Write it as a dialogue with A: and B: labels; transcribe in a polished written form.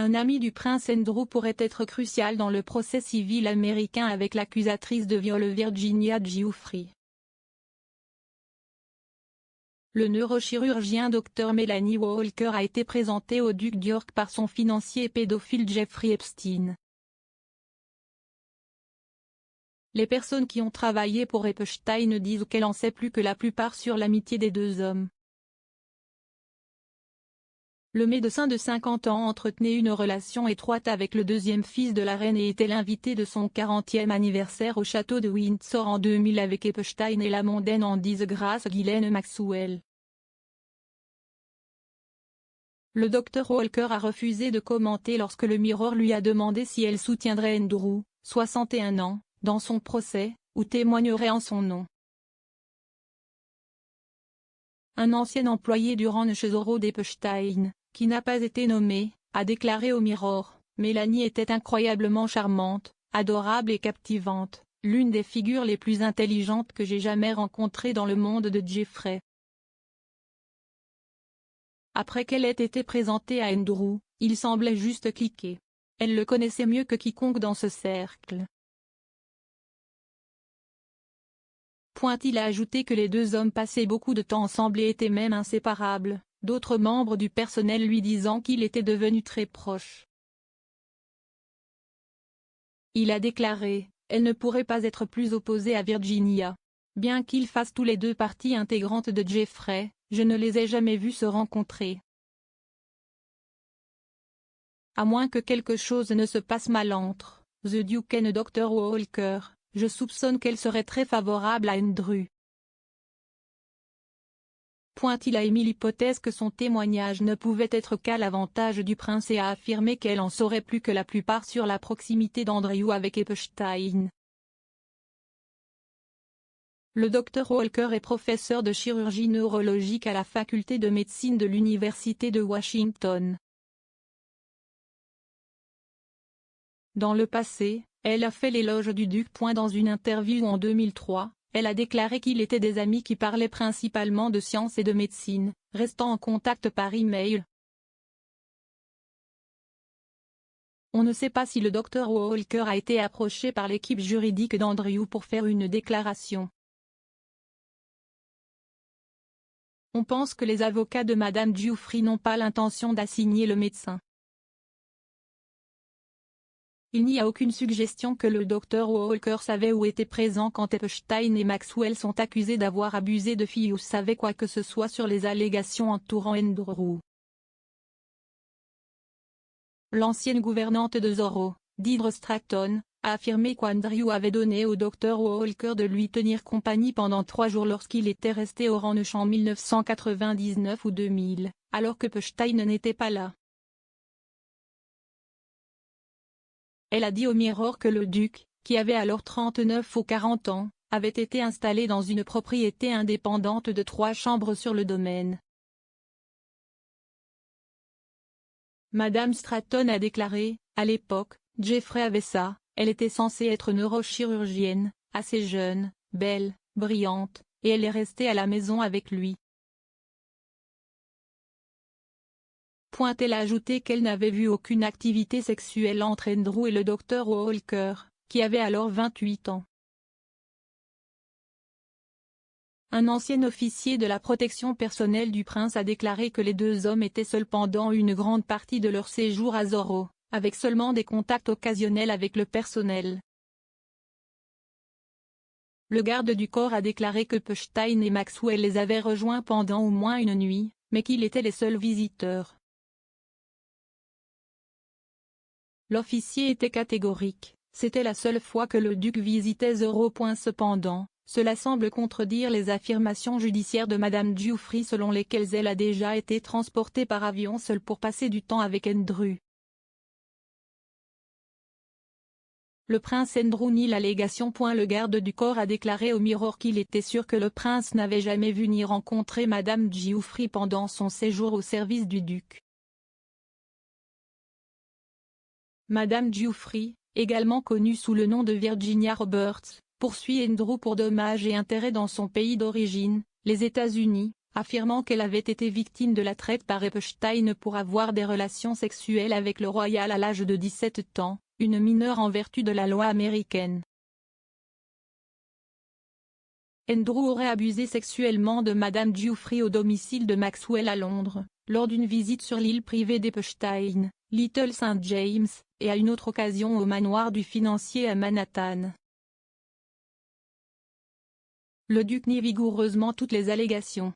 A: Un ami du prince Andrew pourrait être crucial dans le procès civil américain avec l'accusatrice de viol Virginia Giuffre. Le neurochirurgien Dr Melanie Walker a été présenté au duc d'York par son financier pédophile Jeffrey Epstein. Les personnes qui ont travaillé pour Epstein disent qu'elle en sait plus que la plupart sur l'amitié des deux hommes. Le médecin de 50 ans entretenait une relation étroite avec le deuxième fils de la reine et était l'invité de son 40e anniversaire au château de Windsor en 2000 avec Epstein et la mondaine en disgrâce Ghislaine Maxwell. Le Dr Walker a refusé de commenter lorsque le Mirror lui a demandé si elle soutiendrait Andrew, 61 ans, dans son procès, ou témoignerait en son nom. Un ancien employé du ranch Zorro d'Epstein, qui n'a pas été nommé, a déclaré au Mirror, « Melanie était incroyablement charmante, adorable et captivante, l'une des figures les plus intelligentes que j'ai jamais rencontrées dans le monde de Jeffrey. » Après qu'elle ait été présentée à Andrew, il semblait juste cliquer. Elle le connaissait mieux que quiconque dans ce cercle. Il a ajouté que les deux hommes passaient beaucoup de temps ensemble et étaient même inséparables, d'autres membres du personnel lui disant qu'il était devenu très proche. Il a déclaré, « Elle ne pourrait pas être plus opposée à Virginia. Bien qu'ils fassent tous les deux partie intégrante de Jeffrey, je ne les ai jamais vus se rencontrer. À moins que quelque chose ne se passe mal entre The Duke et Dr Walker, je soupçonne qu'elle serait très favorable à Andrew. » Il a émis l'hypothèse que son témoignage ne pouvait être qu'à l'avantage du prince et a affirmé qu'elle en saurait plus que la plupart sur la proximité d'Andrew avec Epstein. Le Dr Walker est professeur de chirurgie neurologique à la faculté de médecine de l'Université de Washington. Dans le passé, elle a fait l'éloge du duc. Dans une interview en 2003, elle a déclaré qu'il était des amis qui parlaient principalement de science et de médecine, restant en contact par email. On ne sait pas si le Dr Walker a été approché par l'équipe juridique d'Andrew pour faire une déclaration. On pense que les avocats de Madame Giuffre n'ont pas l'intention d'assigner le médecin. Il n'y a aucune suggestion que le Dr Walker savait ou était présent quand Epstein et Maxwell sont accusés d'avoir abusé de filles ou savait quoi que ce soit sur les allégations entourant Andrew. L'ancienne gouvernante de Zorro, Deirdre Stratton, a affirmé qu'Andrew avait donné au Dr Walker de lui tenir compagnie pendant 3 jours lorsqu'il était resté au ranch en 1999 ou 2000, alors que Epstein n'était pas là. Elle a dit au Mirror que le duc, qui avait alors 39 ou 40 ans, avait été installé dans une propriété indépendante de 3 chambres sur le domaine. Madame Stratton a déclaré, à l'époque, Jeffrey avait ça, elle était censée être neurochirurgienne, assez jeune, belle, brillante, et elle est restée à la maison avec lui. Elle a ajouté qu'elle n'avait vu aucune activité sexuelle entre Andrew et le Dr Walker, qui avait alors 28 ans. Un ancien officier de la protection personnelle du prince a déclaré que les deux hommes étaient seuls pendant une grande partie de leur séjour à Zorro, avec seulement des contacts occasionnels avec le personnel. Le garde du corps a déclaré que Epstein et Maxwell les avaient rejoints pendant au moins une nuit, mais qu'ils étaient les seuls visiteurs. L'officier était catégorique, c'était la seule fois que le duc visitait Zorro. Cependant, cela semble contredire les affirmations judiciaires de Madame Giuffre selon lesquelles elle a déjà été transportée par avion seule pour passer du temps avec Andrew. Le prince Andrew nie l'allégation. Le garde du corps a déclaré au Mirror qu'il était sûr que le prince n'avait jamais vu ni rencontré Madame Giuffre pendant son séjour au service du duc. Madame Giuffre, également connue sous le nom de Virginia Roberts, poursuit Andrew pour dommages et intérêts dans son pays d'origine, les États-Unis, affirmant qu'elle avait été victime de la traite par Epstein pour avoir des relations sexuelles avec le royal à l'âge de 17 ans, une mineure en vertu de la loi américaine. Andrew aurait abusé sexuellement de Madame Giuffry au domicile de Maxwell à Londres, lors d'une visite sur l'île privée d'Epstein, Little St. James, et à une autre occasion au manoir du financier à Manhattan. Le duc nie vigoureusement toutes les allégations.